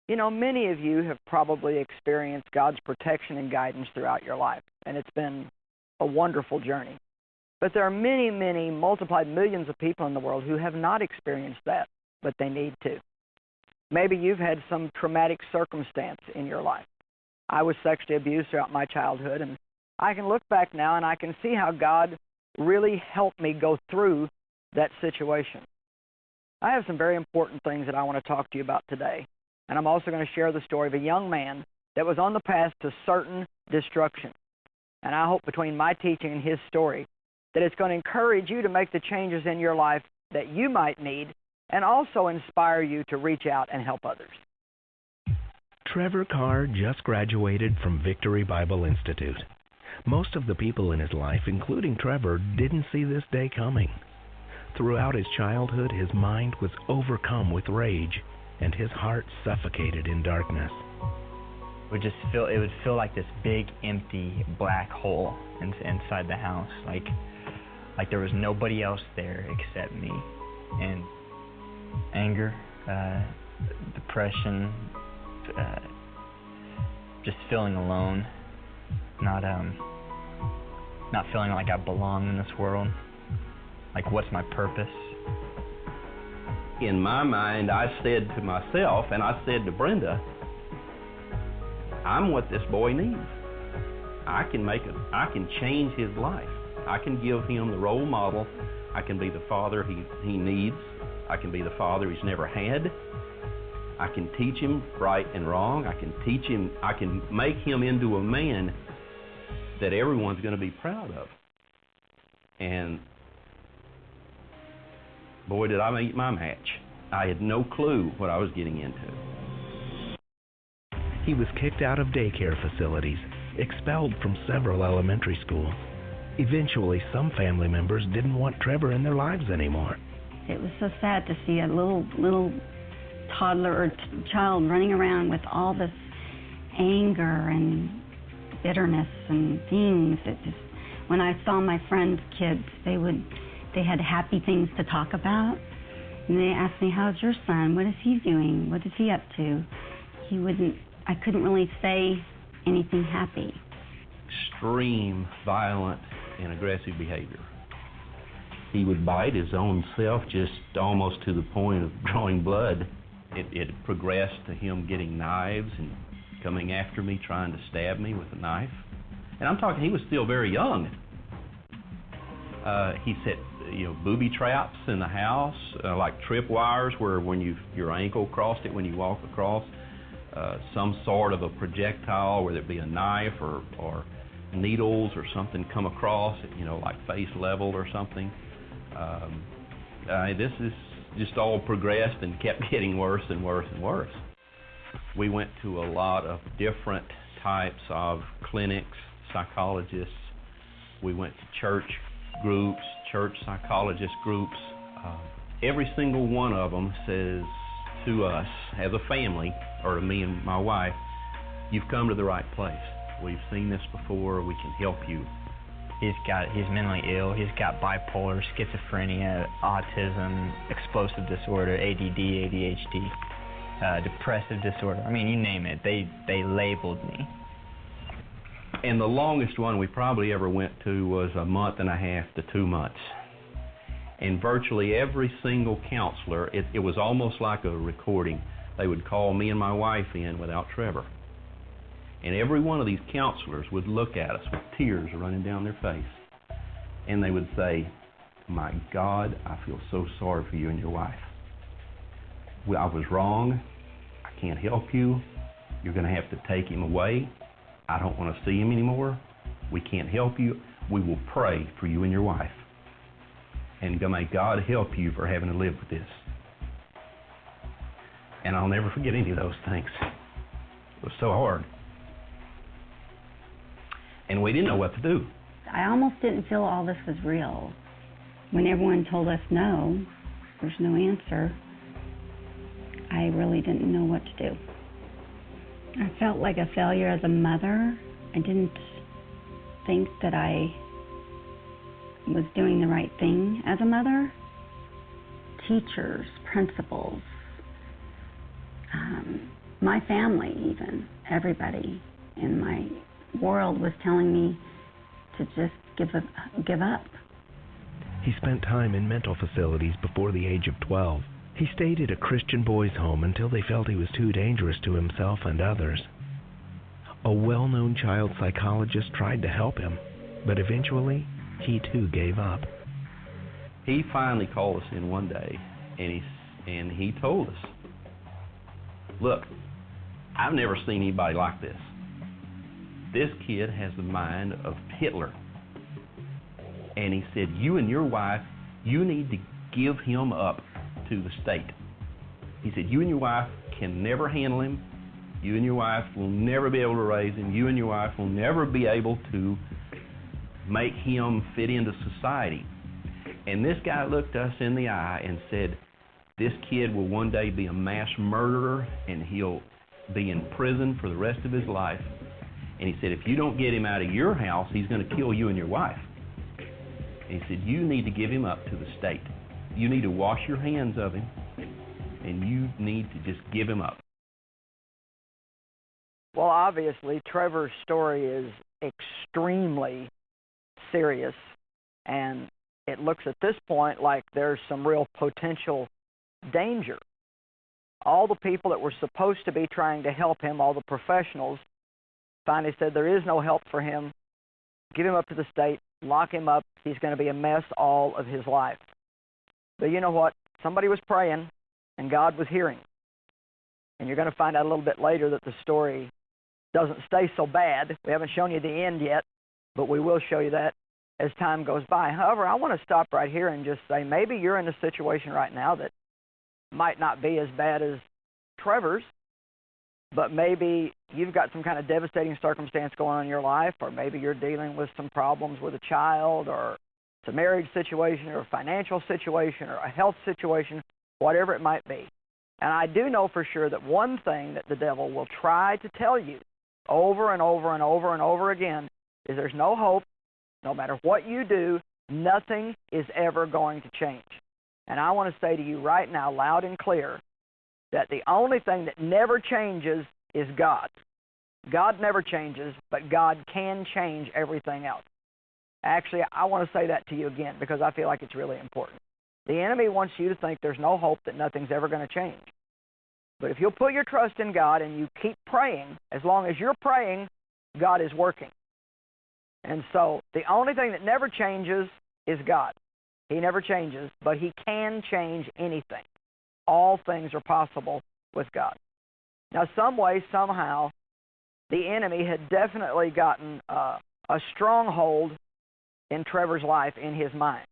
You know, many of you have probably experienced God's protection and guidance throughout your life, and it's been a wonderful journey. But there are many, many, multiplied millions of people in the world who have not experienced that, but they need to. Maybe you've had some traumatic circumstance in your life. I was sexually abused throughout my childhood, and I can look back now and I can see how God really helped me go through that situation. I have some very important things that I want to talk to you about today, and I'm also going to share the story of a young man that was on the path to certain destruction. And I hope between my teaching and his story that it's going to encourage you to make the changes in your life that you might need and also inspire you to reach out and help others. Trevor Carr just graduated from Victory Bible Institute. Most of the people in his life, including Trevor, didn't see this day coming. Throughout his childhood, his mind was overcome with rage, and his heart suffocated in darkness. It would feel like this big, empty, black hole inside the house, like there was nobody else there except me. And anger, depression, just feeling alone, not feeling like I belong in this world. Like, what's my purpose? In my mind, I said to myself, and I said to Brenda, I'm what this boy needs. I can change his life. I can give him the role model. I can be the father he needs. I can be the father he's never had. I can teach him right and wrong. I can make him into a man that everyone's going to be proud of. And boy, did I meet my match. I had no clue what I was getting into. He was kicked out of daycare facilities, expelled from several elementary schools. Eventually, some family members didn't want Trevor in their lives anymore. It was so sad to see a little toddler or child running around with all this anger and bitterness and things. It just, when I saw my friends' kids, they had happy things to talk about, and they asked me, "How's your son? What is he doing? What is he up to?" I couldn't really say anything happy. Extreme, violent, and aggressive behavior. He would bite his own self just almost to the point of drawing blood. It progressed to him getting knives and coming after me, trying to stab me with a knife. And I'm talking, he was still very young. He set booby traps in the house, like trip wires where when your ankle crossed it when you walk across, some sort of a projectile, whether it be a knife or needles or something come across, like face level or something. This is just all progressed and kept getting worse and worse and worse. We went to a lot of different types of clinics, psychologists. We went to church groups, church psychologist groups. Every single one of them says to us as a family, or to me and my wife, you've come to the right place. We've seen this before. We can help you. He's mentally ill. He's got bipolar, schizophrenia, autism, explosive disorder, ADD, ADHD, depressive disorder. I mean, you name it. They labeled me. And the longest one we probably ever went to was a month and a half to 2 months. And virtually every single counselor, it was almost like a recording. They would call me and my wife in without Trevor. And every one of these counselors would look at us with tears running down their face. And they would say, "My God, I feel so sorry for you and your wife. I was wrong. I can't help you. You're going to have to take him away. I don't want to see him anymore. We can't help you. We will pray for you and your wife. And may God help you for having to live with this." And I'll never forget any of those things. It was so hard. And we didn't know what to do. I almost didn't feel all this was real. When everyone told us no, there's no answer, I really didn't know what to do. I felt like a failure as a mother. I didn't think that I was doing the right thing as a mother. Teachers, principals, my family, even everybody in my world was telling me to just give up. He spent time in mental facilities before the age of 12. He stayed at a Christian boys' home until they felt he was too dangerous to himself and others. A well-known child psychologist tried to help him, but eventually he too gave up. He finally called us in one day, and he told us, "Look, I've never seen anybody like this. This kid has the mind of Hitler." And he said, "You and your wife, you need to give him up to the state." He said, "You and your wife can never handle him. You and your wife will never be able to raise him. You and your wife will never be able to make him fit into society." And this guy looked us in the eye and said, "This kid will one day be a mass murderer, and he'll be in prison for the rest of his life." And he said, "If you don't get him out of your house, he's going to kill you and your wife." And he said, "You need to give him up to the state. You need to wash your hands of him, and you need to just give him up." Well, obviously, Trevor's story is extremely serious, and it looks at this point like there's some real potential danger. All the people that were supposed to be trying to help him, all the professionals, finally said there is no help for him. Give him up to the state, lock him up. He's going to be a mess all of his life. But you know what? Somebody was praying, and God was hearing. And you're going to find out a little bit later that the story doesn't stay so bad. We haven't shown you the end yet, but we will show you that as time goes by. However, I want to stop right here and just say maybe you're in a situation right now that might not be as bad as Trevor's, but maybe you've got some kind of devastating circumstance going on in your life, or maybe you're dealing with some problems with a child, or it's a marriage situation, or a financial situation, or a health situation, whatever it might be. And I do know for sure that one thing that the devil will try to tell you over and over and over and over again is there's no hope. No matter what you do, nothing is ever going to change. And I want to say to you right now, loud and clear, that the only thing that never changes is God. God never changes, but God can change everything else. Actually, I want to say that to you again because I feel like it's really important. The enemy wants you to think there's no hope, that nothing's ever going to change. But if you'll put your trust in God and you keep praying, as long as you're praying, God is working. And so the only thing that never changes is God. He never changes, but He can change anything. All things are possible with God. Now, some way, somehow, the enemy had definitely gotten a stronghold in Trevor's life, in his mind.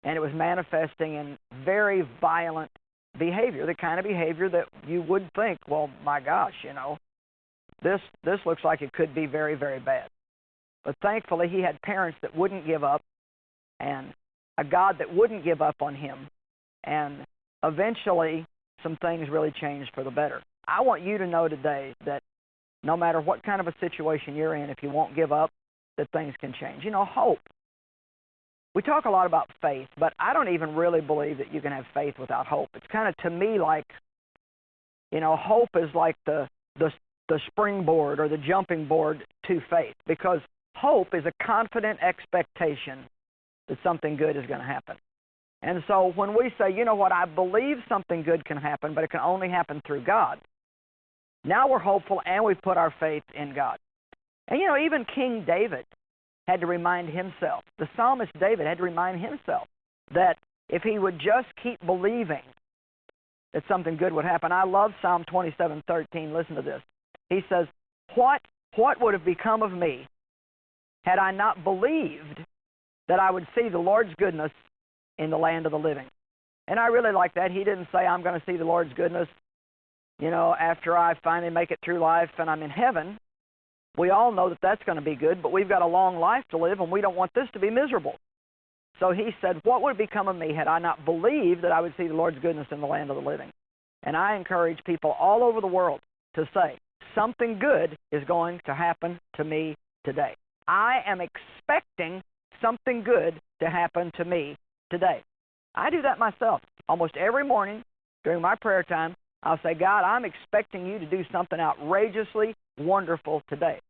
And it was manifesting in very violent behavior, the kind of behavior that you would think, well, my gosh, this looks like it could be very, very bad. But thankfully, he had parents that wouldn't give up, and a God that wouldn't give up on him. And eventually, some things really changed for the better. I want you to know today that no matter what kind of a situation you're in, if you won't give up, that things can change. Hope. We talk a lot about faith, but I don't even really believe that you can have faith without hope. It's kind of, to me, like, hope is like the springboard or the jumping board to faith, because hope is a confident expectation that something good is going to happen. And so when we say, you know what, I believe something good can happen, but it can only happen through God, now we're hopeful and we've put our faith in God. And even King David had to remind himself, the psalmist David had to remind himself that if he would just keep believing that something good would happen. I love Psalm 27:13. Listen to this. He says, what would have become of me had I not believed that I would see the Lord's goodness in the land of the living? And I really like that. He didn't say, I'm going to see the Lord's goodness, after I finally make it through life and I'm in heaven. We all know that that's going to be good, but we've got a long life to live, and we don't want this to be miserable. So he said, what would become of me had I not believed that I would see the Lord's goodness in the land of the living? And I encourage people all over the world to say, something good is going to happen to me today. I am expecting something good to happen to me today. I do that myself. Almost every morning during my prayer time, I'll say, God, I'm expecting you to do something outrageously wonderful today.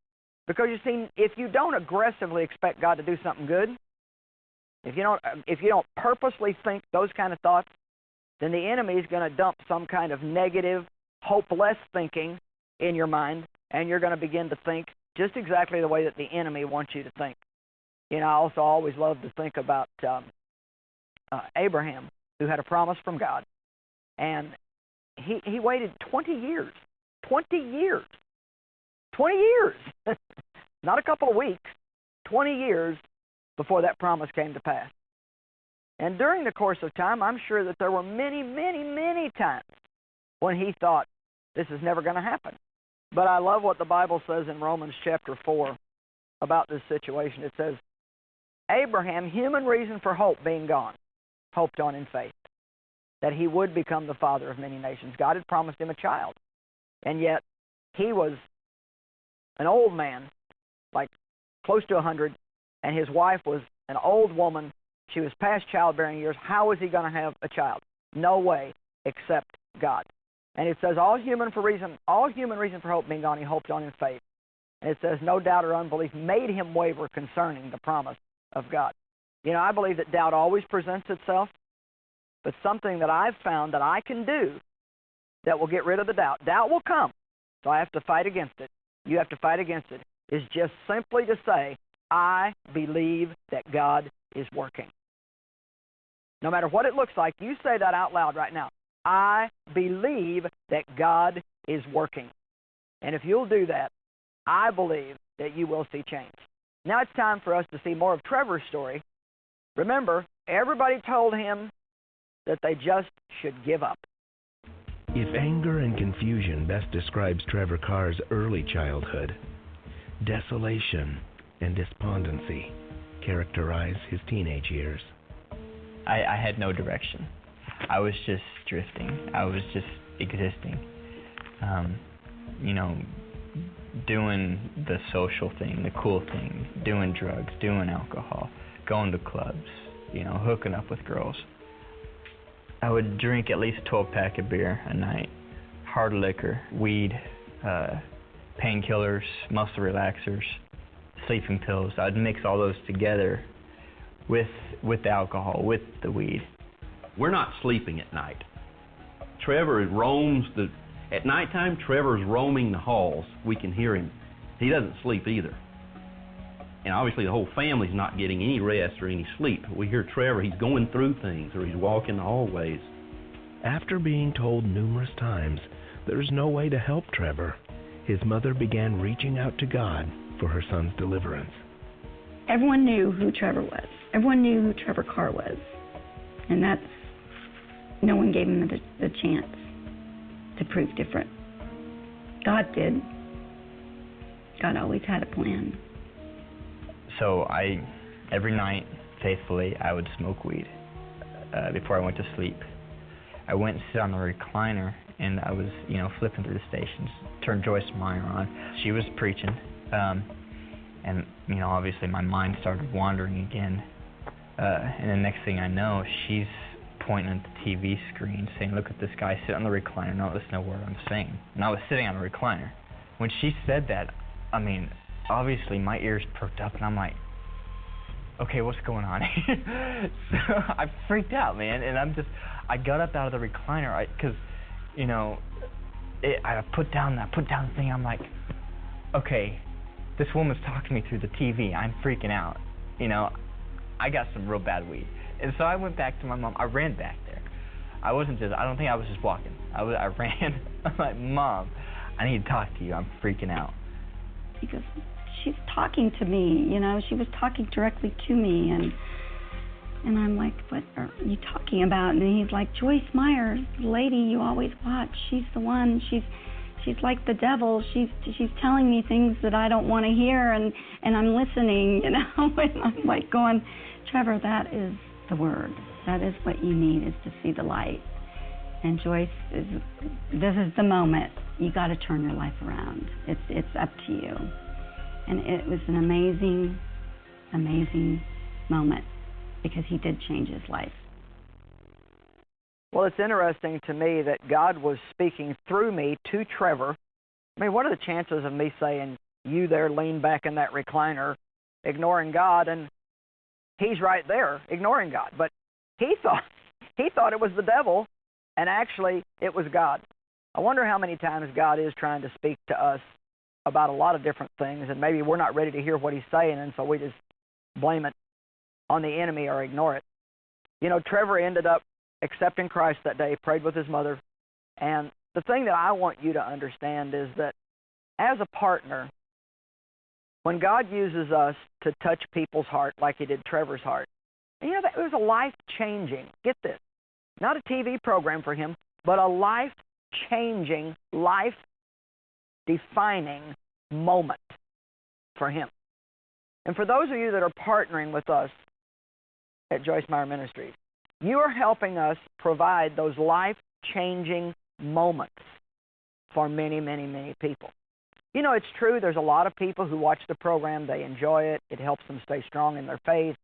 Because you see, if you don't aggressively expect God to do something good, if you don't purposely think those kind of thoughts, then the enemy is going to dump some kind of negative, hopeless thinking in your mind, and you're going to begin to think just exactly the way that the enemy wants you to think. You know, I also always love to think about Abraham, who had a promise from God, and he waited 20 years. 20 years. 20 years. Not a couple of weeks. 20 years before that promise came to pass. And during the course of time, I'm sure that there were many, many, many times when he thought, this is never going to happen. But I love what the Bible says in Romans chapter 4 about this situation. It says, Abraham, human reason for hope being gone, hoped on in faith, that he would become the father of many nations. God had promised him a child. And yet, he was an old man, like close to 100, and his wife was an old woman. She was past childbearing years. How was he going to have a child? No way except God. And it says, all human reason for hope being gone, he hoped on in faith. And it says, no doubt or unbelief made him waver concerning the promise of God. You know, I believe that doubt always presents itself, but something that I've found that I can do that will get rid of the doubt. Doubt will come, so I have to fight against it. You have to fight against it. Is just simply to say, I believe that God is working. No matter what it looks like, you say that out loud right now. I believe that God is working. And if you'll do that, I believe that you will see change. Now it's time for us to see more of Trevor's story. Remember, everybody told him that they just should give up. If anger and confusion best describes Trevor Carr's early childhood, desolation and despondency characterize his teenage years. I had no direction. I was just drifting. I was just existing. Doing the social thing, the cool thing, doing drugs, doing alcohol, going to clubs, hooking up with girls. I would drink at least a 12-pack of beer a night, hard liquor, weed, painkillers, muscle relaxers, sleeping pills. I'd mix all those together with the alcohol, with the weed. We're not sleeping at night. Trevor roams at nighttime, Trevor's roaming the halls. We can hear him. He doesn't sleep either. And obviously the whole family's not getting any rest or any sleep. We hear Trevor, he's going through things, or he's walking the hallways. After being told numerous times there's no way to help Trevor, his mother began reaching out to God for her son's deliverance. Everyone knew who Trevor was. Everyone knew who Trevor Carr was. And no one gave him the chance to prove different. God did. God always had a plan. So every night, faithfully, I would smoke weed before I went to sleep. I went and sit on the recliner, and I was, flipping through the stations. Turned Joyce Meyer on. She was preaching, and obviously my mind started wandering again. And the next thing I know, she's pointing at the TV screen, saying, "Look at this guy sit on the recliner, not listen to a word I'm saying." And I was sitting on a recliner. When she said that, obviously my ears perked up, and I'm like, okay, what's going on here? So I freaked out, man, and I got up out of the recliner, because, I put down the thing. I'm like, okay, this woman's talking to me through the TV. I'm freaking out. I got some real bad weed. And so I went back to my mom. I ran back there. I don't think I was just walking. I ran. I'm like, Mom, I need to talk to you. I'm freaking out. He goes, she's talking to me, she was talking directly to me, and I'm like, what are you talking about? And he's like, Joyce Meyer, the lady you always watch, she's the one, she's like the devil, she's telling me things that I don't want to hear, and I'm listening, and I'm like going, Trevor, that is the word, that is what you need, is to see the light. And Joyce, this is the moment. You got to turn your life around. It's up to you. And it was an amazing, amazing moment, because he did change his life. Well, it's interesting to me that God was speaking through me to Trevor. I mean, what are the chances of me saying, you there lean back in that recliner, ignoring God, and he's right there, ignoring God. But he thought it was the devil, and actually it was God. I wonder how many times God is trying to speak to us about a lot of different things, and maybe we're not ready to hear what he's saying, and so we just blame it on the enemy or ignore it. You know, Trevor ended up accepting Christ that day, prayed with his mother, and the thing that I want you to understand is that as a partner, when God uses us to touch people's heart like he did Trevor's heart, you know, it was a life-changing, get this, not a TV program for him, but a life-changing, life-defining moment for him. And for those of you that are partnering with us at Joyce Meyer Ministries, you are helping us provide those life-changing moments for many, many, many people. You know, it's true, there's a lot of people who watch the program, they enjoy it, it helps them stay strong in their faith,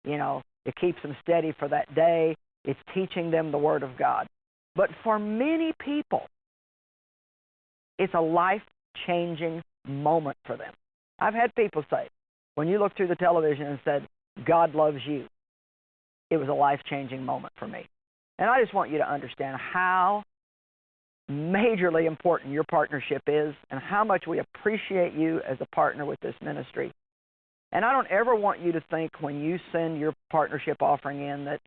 you know, it keeps them steady for that day, it's teaching them the Word of God. But for many people, it's a life-changing moment for them. I've had people say, when you look through the television and said, God loves you, it was a life-changing moment for me. And I just want you to understand how majorly important your partnership is and how much we appreciate you as a partner with this ministry. And I don't ever want you to think when you send your partnership offering in that,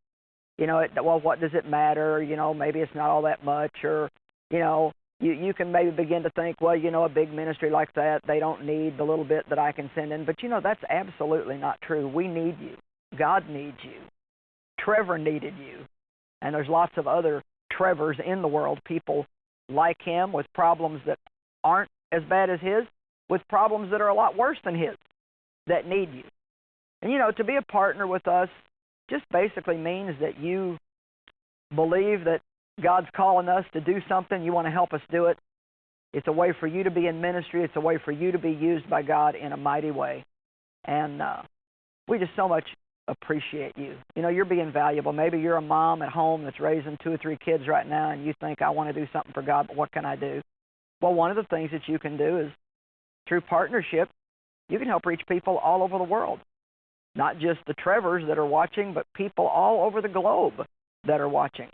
you know, well, what does it matter? You know, maybe it's not all that much, or, you know, you can maybe begin to think, well, you know, a big ministry like that, they don't need the little bit that I can send in. But, you know, that's absolutely not true. We need you. God needs you. Trevor needed you. And there's lots of other Trevors in the world, people like him with problems that aren't as bad as his, with problems that are a lot worse than his, that need you. And, you know, to be a partner with us just basically means that you believe that God's calling us to do something. You want to help us do it. It's a way for you to be in ministry. It's a way for you to be used by God in a mighty way. And we just so much appreciate you. You know, you're being valuable. Maybe you're a mom at home that's raising 2 or 3 kids right now, and you think, I want to do something for God, but what can I do? Well, one of the things that you can do is, through partnership, you can help reach people all over the world. Not just the Trevors that are watching, but people all over the globe that are watching.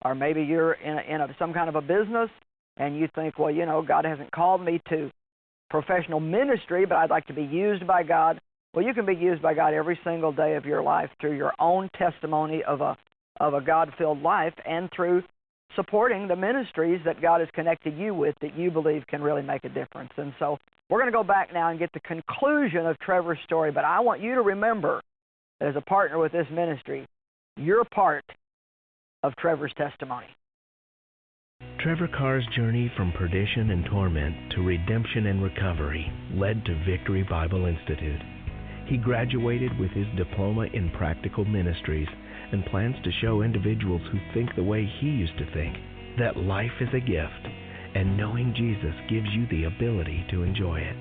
Or maybe you're in some kind of a business, and you think, well, you know, God hasn't called me to professional ministry, but I'd like to be used by God. Well, you can be used by God every single day of your life through your own testimony of a God-filled life, and through supporting the ministries that God has connected you with that you believe can really make a difference. And so we're going to go back now and get the conclusion of Trevor's story, but I want you to remember that as a partner with this ministry, you're part of Trevor's testimony. Trevor Carr's journey from perdition and torment to redemption and recovery led to Victory Bible Institute. He graduated with his diploma in practical ministries and plans to show individuals who think the way he used to think that life is a gift, and knowing Jesus gives you the ability to enjoy it.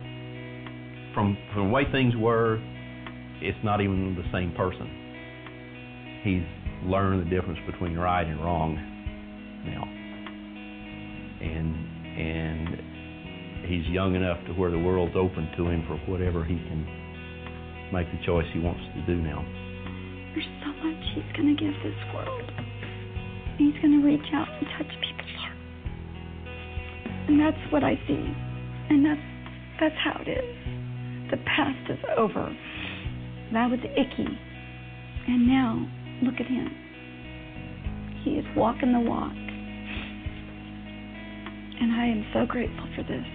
From the way things were, it's not even the same person. He's learned the difference between right and wrong now. And he's young enough to where the world's open to him for whatever he can make the choice he wants to do now. There's so much he's going to give this world. He's going to reach out and touch people's hearts. And that's what I see. And that's how it is. The past is over. That was icky. And now, look at him. He is walking the walk. And I am so grateful for this.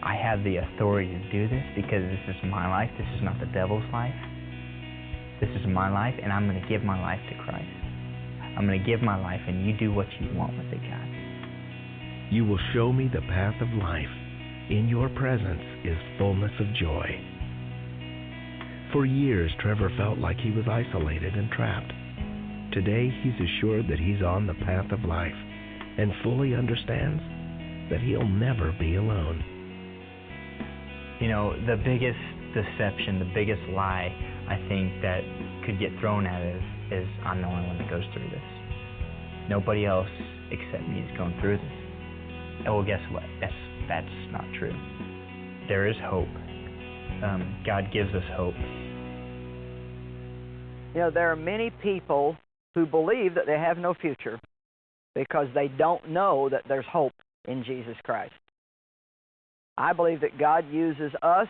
I have the authority to do this because this is my life. This is not the devil's life. This is my life, and I'm going to give my life to Christ. I'm going to give my life, and you do what you want with it, God. You will show me the path of life. In your presence is fullness of joy. For years, Trevor felt like he was isolated and trapped. Today, he's assured that he's on the path of life and fully understands that he'll never be alone. You know, the biggest deception, the biggest lie, I think, that could get thrown at us is I'm the only one that goes through this. Nobody else except me is going through this. Oh, well, guess what? That's not true. There is hope. God gives us hope. You know, there are many people who believe that they have no future because they don't know that there's hope in Jesus Christ. I believe that God uses us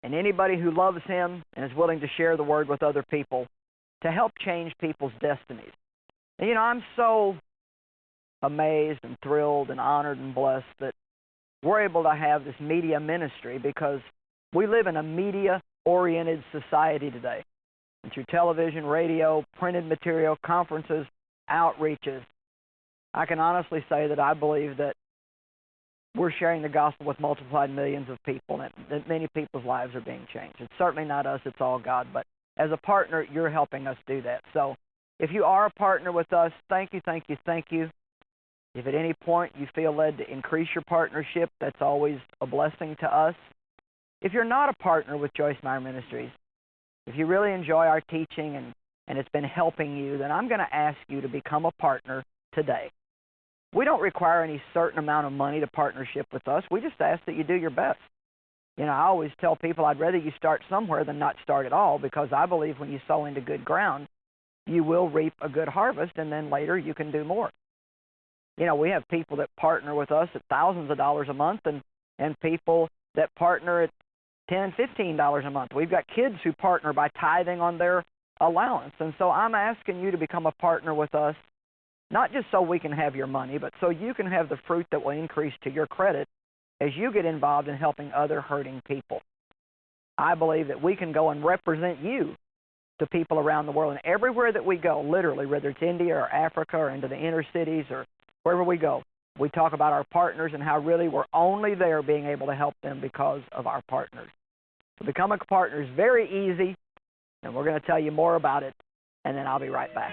and anybody who loves Him and is willing to share the Word with other people to help change people's destinies. And, you know, I'm so amazed and thrilled and honored and blessed that we're able to have this media ministry because we live in a media-oriented society today. And through television, radio, printed material, conferences, outreaches, I can honestly say that I believe that we're sharing the gospel with multiplied millions of people, and that many people's lives are being changed. It's certainly not us, it's all God. But as a partner, you're helping us do that. So if you are a partner with us, thank you, thank you, thank you. If at any point you feel led to increase your partnership, that's always a blessing to us. If you're not a partner with Joyce Meyer Ministries, if you really enjoy our teaching and it's been helping you, then I'm going to ask you to become a partner today. We don't require any certain amount of money to partnership with us. We just ask that you do your best. You know, I always tell people I'd rather you start somewhere than not start at all, because I believe when you sow into good ground, you will reap a good harvest, and then later you can do more. You know, we have people that partner with us at thousands of dollars a month and people that partner at $10, $15 a month. We've got kids who partner by tithing on their allowance. And so I'm asking you to become a partner with us, not just so we can have your money, but so you can have the fruit that will increase to your credit as you get involved in helping other hurting people. I believe that we can go and represent you to people around the world. And everywhere that we go, literally, whether it's India or Africa or into the inner cities or wherever we go, we talk about our partners and how really we're only there being able to help them because of our partners. So becoming a partner is very easy, and we're going to tell you more about it, and then I'll be right back.